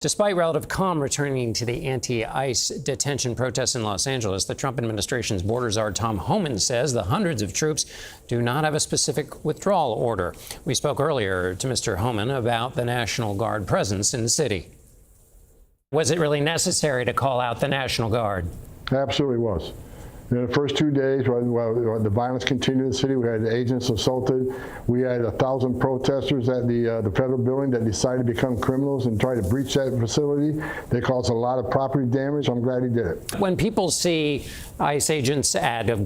Despite relative calm returning to the anti-ICE detention protests in Los Angeles, the Trump administration's border czar Tom Homan says the hundreds of troops do not have a specific withdrawal order. We spoke earlier to Mr. Homan about the National Guard presence in the city. Was it really necessary to call out the National Guard? Absolutely was. In the first 2 days, while the violence continued in the city, we had agents assaulted. We had 1,000 protesters at the federal building that decided to become criminals and try to breach that facility. They caused a lot of property damage. I'm glad he did it. When people see ICE agents at a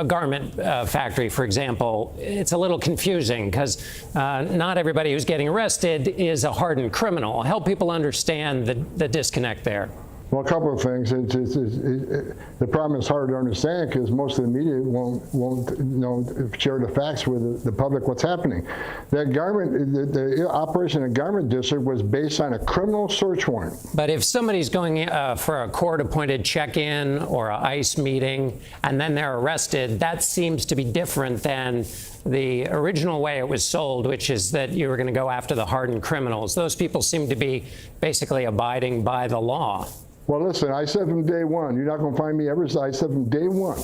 garment factory, for example, it's a little confusing because not everybody who's getting arrested is a hardened criminal. Help people understand the disconnect there. Well, a couple of things. The problem is hard to understand because most of the media won't share the facts with the public what's happening. That the operation in the garment district was based on a criminal search warrant. But if somebody's going for a court-appointed check-in or an ICE meeting and then they're arrested, that seems to be different than the original way it was sold, which is that you were going to go after the hardened criminals. Those people seem to be basically abiding by the law. Well, listen, I said from day one, you're not going to find me ever. I said from day one,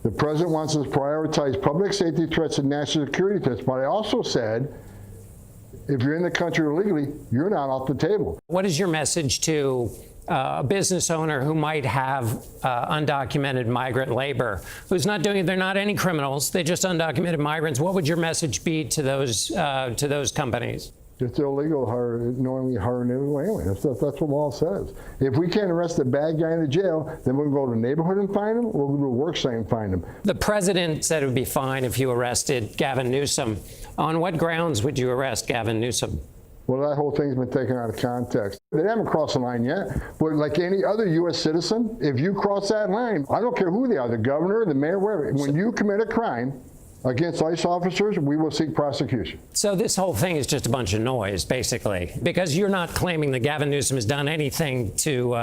the president wants us to prioritize public safety threats and national security threats. But I also said, if you're in the country illegally, you're not off the table. What is your message to a business owner who might have undocumented migrant labor, who's not doing, they're not any criminals, they're just undocumented migrants? What would your message be to those companies? It's illegal knowingly hiring an illegal alien. That's what the law says. If we can't arrest the bad guy in the jail, then we'll go to the neighborhood and find him, or we'll go to a work site and find him. The president said it would be fine if you arrested Gavin Newsom. On what grounds would you arrest Gavin Newsom? Well, that whole thing's been taken out of context. They haven't crossed the line yet, but like any other U.S. citizen, if you cross that line, I don't care who they are, the governor, the mayor, wherever, when you commit a crime against ICE officers, we will seek prosecution. So this whole thing is just a bunch of noise, basically, because you're not claiming that Gavin Newsom has done anything to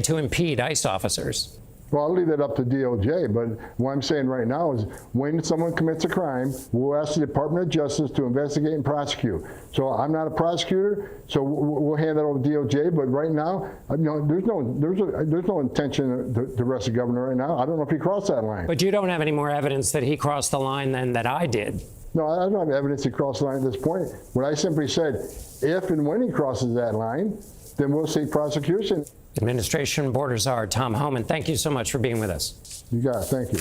impede ICE officers. Well, I'll leave that up to DOJ, but what I'm saying right now is when someone commits a crime, we'll ask the Department of Justice to investigate and prosecute. So I'm not a prosecutor, so we'll hand that over to DOJ, but right now, there's no intention to arrest the governor right now. I don't know if he crossed that line. But you don't have any more evidence that he crossed the line than that I did. No, I don't have evidence he crossed the line at this point. What I simply said, if and when he crosses that line, then we'll seek prosecution. Administration border czar Tom Homan, thank you so much for being with us. You got it. Thank you.